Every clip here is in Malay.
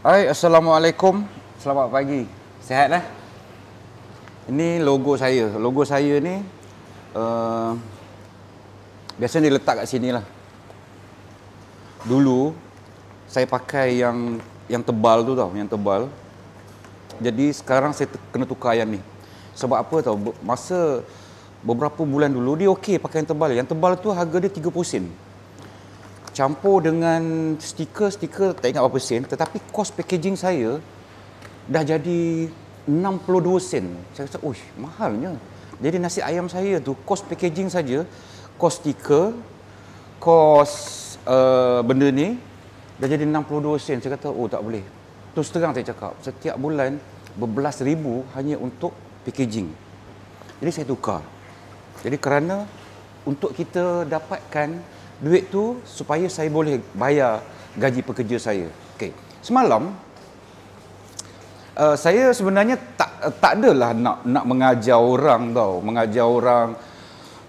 Hai, Assalamualaikum. Selamat pagi. Sihat lah? Ini logo saya. Logo saya ni biasanya diletak kat sini lah. Dulu saya pakai yang tebal tu tau, yang tebal. Jadi sekarang saya kena tukar yang ni. Sebab apa tau? Masa beberapa bulan dulu dia okey pakai yang tebal. Yang tebal tu harga dia 30 sen. Campur dengan stiker tak ingat berapa sen, tetapi kos packaging saya dah jadi 62 sen. Saya kata, "Uish, mahalnya." Jadi nasi ayam saya tu kos packaging saja, kos stiker, kos benda ni dah jadi 62 sen. Saya kata, "Oh, tak boleh." Terus terang saya cakap, setiap bulan berbelas ribu hanya untuk packaging. Jadi saya tukar. Jadi kerana untuk kita dapatkan duit tu supaya saya boleh bayar gaji pekerja saya. Okey. Semalam saya sebenarnya tak adalah nak mengajar orang tau, mengajar orang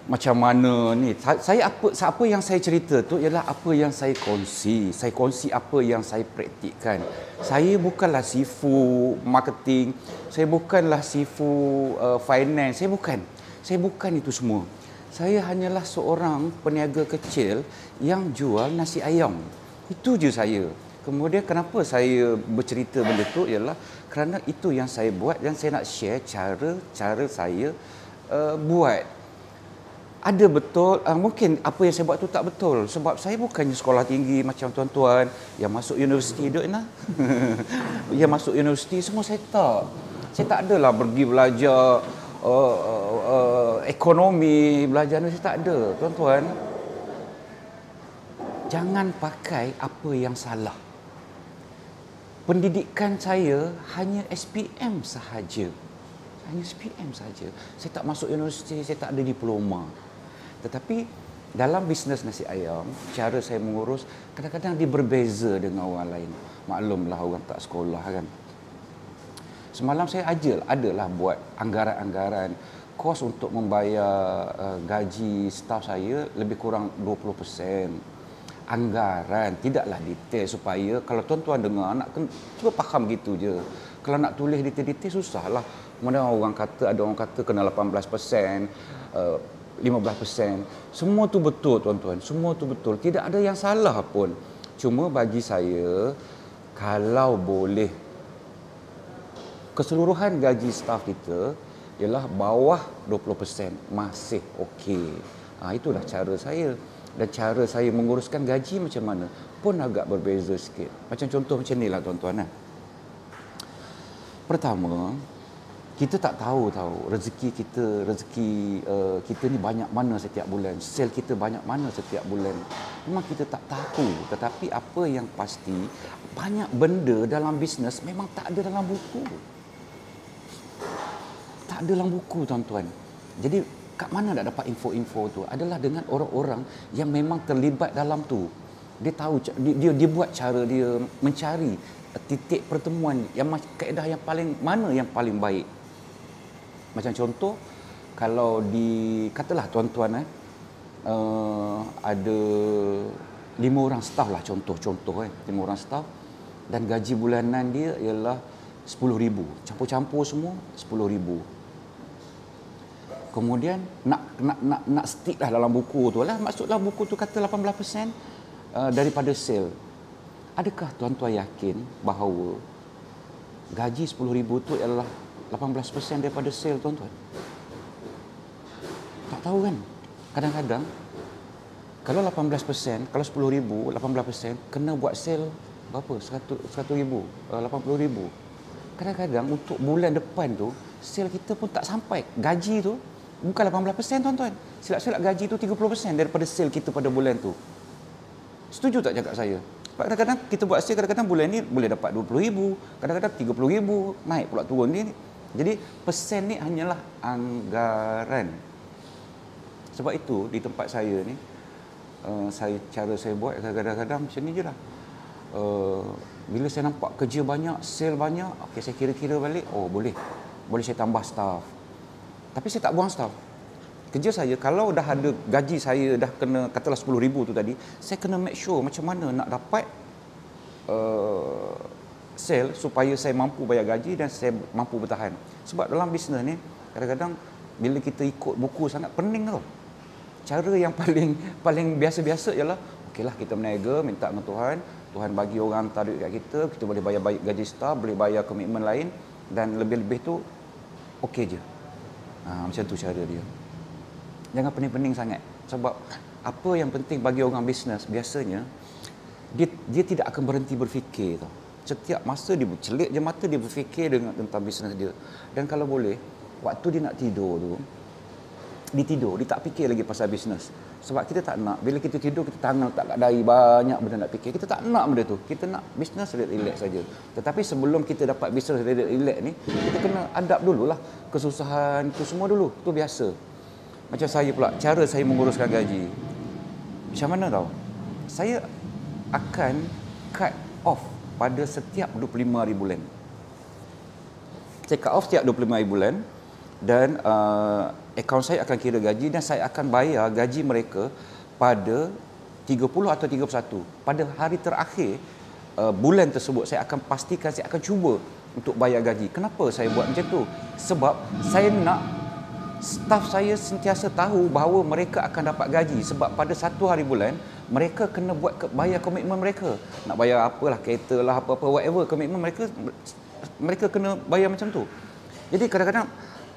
macam mana ni. Apa yang saya cerita tu ialah apa yang saya kongsi. Saya kongsi apa yang saya praktikkan. Saya bukanlah sifu marketing, saya bukanlah sifu finance, saya bukan itu semua. Saya hanyalah seorang peniaga kecil yang jual nasi ayam. Itu je saya. Kemudian kenapa saya bercerita benda tu ialah kerana itu yang saya buat dan saya nak share cara saya buat. Ada betul, mungkin apa yang saya buat tu tak betul. Sebab saya bukannya sekolah tinggi macam tuan-tuan yang masuk universiti duk nah. Yang masuk universiti semua saya tak. Saya tak adalah pergi belajar ekonomi, belajar ni tak ada. Tuan-tuan, jangan pakai apa yang salah. Pendidikan saya hanya SPM sahaja. Hanya SPM sahaja. Saya tak masuk universiti, saya tak ada diploma. Tetapi dalam bisnes nasi ayam, cara saya mengurus kadang-kadang dia berbeza dengan orang lain. Maklumlah orang tak sekolah kan. Semalam saya adalah buat anggaran-anggaran kos untuk membayar gaji staf saya lebih kurang 20%. Anggaran, tidaklah detail supaya kalau tuan-tuan dengar nak cuba faham gitu je. Kalau nak tulis detail-detail susahlah. Kemudian ada orang kata kena 18%, 15%. Semua tu betul tuan-tuan, semua tu betul. Tidak ada yang salah pun. Cuma bagi saya kalau boleh keseluruhan gaji staf kita ialah bawah 20% masih okey. Itulah cara saya. Dan cara saya menguruskan gaji macam mana pun agak berbeza sikit. Macam contoh macam ni lah tuan-tuan. Pertama, kita tak tahu rezeki kita ni banyak mana setiap bulan. Sel kita banyak mana setiap bulan. Memang kita tak tahu. Tetapi apa yang pasti, banyak benda dalam bisnes memang tak ada dalam buku. Tak ada dalam buku tuan-tuan. Jadi kat mana nak dapat info-info tu? Adalah dengan orang-orang yang memang terlibat dalam tu. Dia tahu, dia buat cara dia mencari titik pertemuan yang kaedah yang paling baik. Macam contoh, kalau katalah tuan-tuan ada 5 orang staf lah contoh 5 orang staf dan gaji bulanan dia ialah 10,000. Campur-campur semua 10,000. Kemudian nak stick lah dalam buku tu lah. Maksudlah buku tu kata 18% daripada sale. Adakah tuan-tuan yakin bahawa gaji 10,000 tu adalah 18% daripada sale tuan-tuan? Tak tahu kan? Kadang-kadang kalau 18%, kalau 10,000, 18% kena buat sale berapa? 100,000, 80,000. Kadang-kadang untuk bulan depan tu sale kita pun tak sampai. Gaji tu bukan 18% tuan-tuan. Silap-silap gaji tu 30% daripada sale kita pada bulan tu. Setuju tak cakap saya? Kadang-kadang kita buat sale, kadang-kadang bulan ni boleh dapat 20,000, kadang-kadang 30,000, naik pula turun ni. Jadi persen ni hanyalah anggaran. Sebab itu di tempat saya ni, cara saya buat kadang-kadang macam ni je lah. Bila saya nampak kerja banyak, sale banyak, okey saya kira-kira balik, boleh saya tambah staff. Tapi saya tak buang staff. Kerja saya, kalau dah ada gaji saya dah kena, katalah 10,000 tu tadi, saya kena make sure macam mana nak dapat sell supaya saya mampu bayar gaji dan saya mampu bertahan. Sebab dalam bisnes ni kadang-kadang bila kita ikut buku sangat pening tau. Cara yang paling biasa-biasa ialah okeylah kita berniaga, minta dengan Tuhan, Tuhan bagi orang hantar duit kat kita boleh bayar gaji staff, boleh bayar komitmen lain dan lebih-lebih tu okey je. Macam tu cara dia. Jangan pening-pening sangat. Sebab apa yang penting bagi orang bisnes biasanya dia tidak akan berhenti berfikir tau. Setiap masa dia bercelik je mata, dia berfikir tentang bisnes dia. Dan kalau boleh, waktu dia nak tidur tu, dia tak fikir lagi pasal bisnes. Sebab kita tak nak, bila kita tidur, kita tangan letak kat dahi, banyak benda nak fikir. Kita tak nak benda tu. Kita nak bisnes relax saja. Tetapi sebelum kita dapat bisnes relax ni, kita kena adap dululah kesusahan tu semua dulu. Tu biasa. Macam saya pula, cara saya menguruskan gaji. Macam mana tau? Saya akan cut off pada setiap 25 hari bulan. Saya cut off setiap 25 hari bulan dan akaun saya akan kira gaji dan saya akan bayar gaji mereka pada 30 atau 31. Pada hari terakhir bulan tersebut saya akan pastikan, saya akan cuba untuk bayar gaji. Kenapa saya buat macam tu? Sebab saya nak staf saya sentiasa tahu bahawa mereka akan dapat gaji. Sebab pada satu hari bulan mereka kena bayar komitmen mereka. Nak bayar apalah, kereta lah, apa-apa, whatever komitmen mereka kena bayar macam tu. Jadi kadang-kadang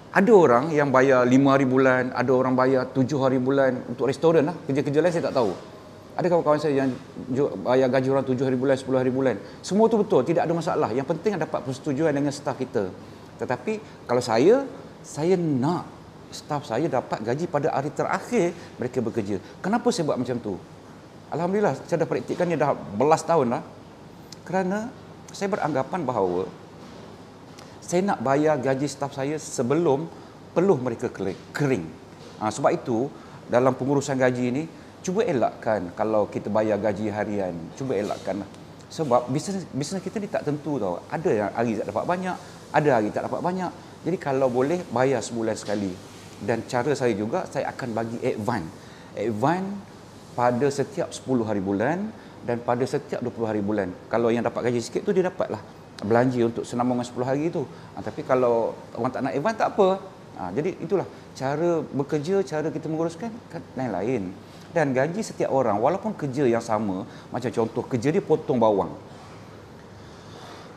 ada orang yang bayar 5 hari bulan, ada orang bayar 7 hari bulan untuk restoran lah. Kerja-kerja lain saya tak tahu. Ada kawan-kawan saya yang bayar gaji orang 7 hari bulan, 10 hari bulan. Semua tu betul, tidak ada masalah. Yang penting dapat persetujuan dengan staf kita. Tetapi kalau saya nak staf saya dapat gaji pada hari terakhir mereka bekerja. Kenapa saya buat macam tu? Alhamdulillah, saya dah praktikkannya dah belas tahun lah. Kerana saya beranggapan bahawa saya nak bayar gaji staf saya sebelum peluh mereka kering. Sebab itu, dalam pengurusan gaji ini, cuba elakkan kalau kita bayar gaji harian. Cuba elakkan lah. Sebab bisnes kita ni tak tentu tau. Ada yang hari tak dapat banyak, ada hari tak dapat banyak. Jadi kalau boleh, bayar sebulan sekali. Dan cara saya juga, saya akan bagi advance. Advance pada setiap 10 hari bulan dan pada setiap 20 hari bulan. Kalau yang dapat gaji sikit tu, dia dapatlah belanja untuk senambungan 10 hari tu. Tapi kalau orang tak nak advance, tak apa. Jadi itulah cara bekerja, cara kita menguruskan kan lain-lain. Dan gaji setiap orang, walaupun kerja yang sama, macam contoh kerja dia potong bawang.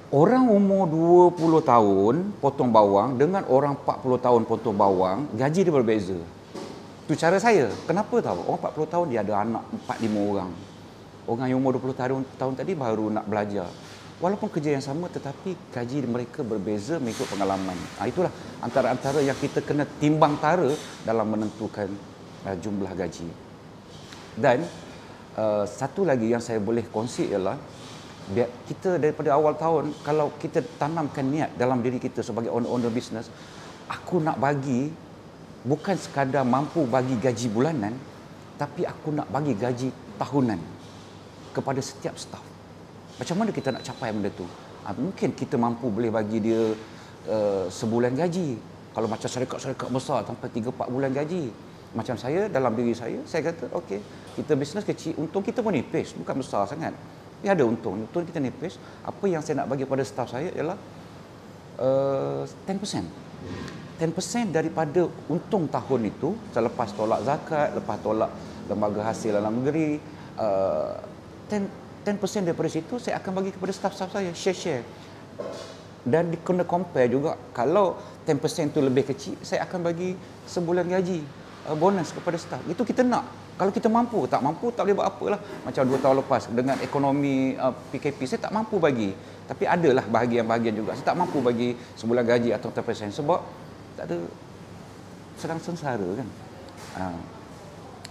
Orang umur 20 tahun potong bawang dengan orang 40 tahun potong bawang, gaji dia berbeza. Itu cara saya. Kenapa tahu? Orang 40 tahun dia ada anak 4-5 orang. Orang yang umur 20 tahun tadi baru nak belajar. Walaupun kerja yang sama tetapi gaji mereka berbeza mengikut pengalaman. Itulah antara-antara yang kita kena timbang tara dalam menentukan jumlah gaji. Dan satu lagi yang saya boleh kongsi ialah kita daripada awal tahun, kalau kita tanamkan niat dalam diri kita sebagai owner business, aku nak bagi bukan sekadar mampu bagi gaji bulanan, tapi aku nak bagi gaji tahunan kepada setiap staf. Macam mana kita nak capai benda tu? Mungkin kita mampu boleh bagi dia sebulan gaji. Kalau macam syarikat-syarikat besar sampai 3-4 bulan gaji. Macam saya, dalam diri saya kata okey, kita bisnes kecil, untung kita pun nipis, bukan besar sangat. Tapi ada untung kita nipis. Apa yang saya nak bagi pada staf saya ialah 10%. 10% daripada untung tahun itu, selepas tolak zakat, lepas tolak lembaga hasil dalam negeri, 10% daripada situ saya akan bagi kepada staf-staf saya, share. Dan kena compare juga, kalau 10% itu lebih kecil, saya akan bagi sebulan gaji bonus kepada staf. Itu kita nak. Kalau kita mampu, tak boleh buat apalah. Macam 2 tahun lepas dengan ekonomi PKP, saya tak mampu bagi. Tapi adalah bahagian-bahagian juga. Saya tak mampu bagi sebulan gaji atau 10% sebab tak ada, sedang sengsara kan.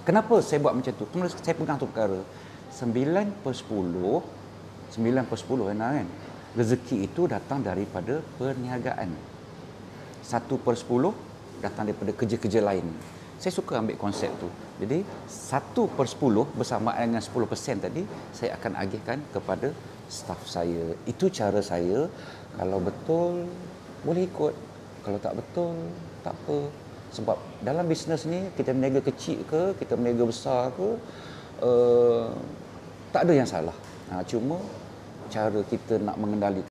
Kenapa saya buat macam tu? Saya pegang tu perkara. 9/10 kan. Rezeki itu datang daripada perniagaan. 1/10 datang daripada kerja-kerja lain. Saya suka ambil konsep tu. Jadi 1/10 bersamaan dengan 10% tadi, saya akan agihkan kepada staf saya. Itu cara saya. Kalau betul, boleh ikut. Kalau tak betul, tak apa. Sebab dalam bisnes ni, kita berniaga kecil ke, kita berniaga besar ke, tak ada yang salah. Cuma cara kita nak mengendalikan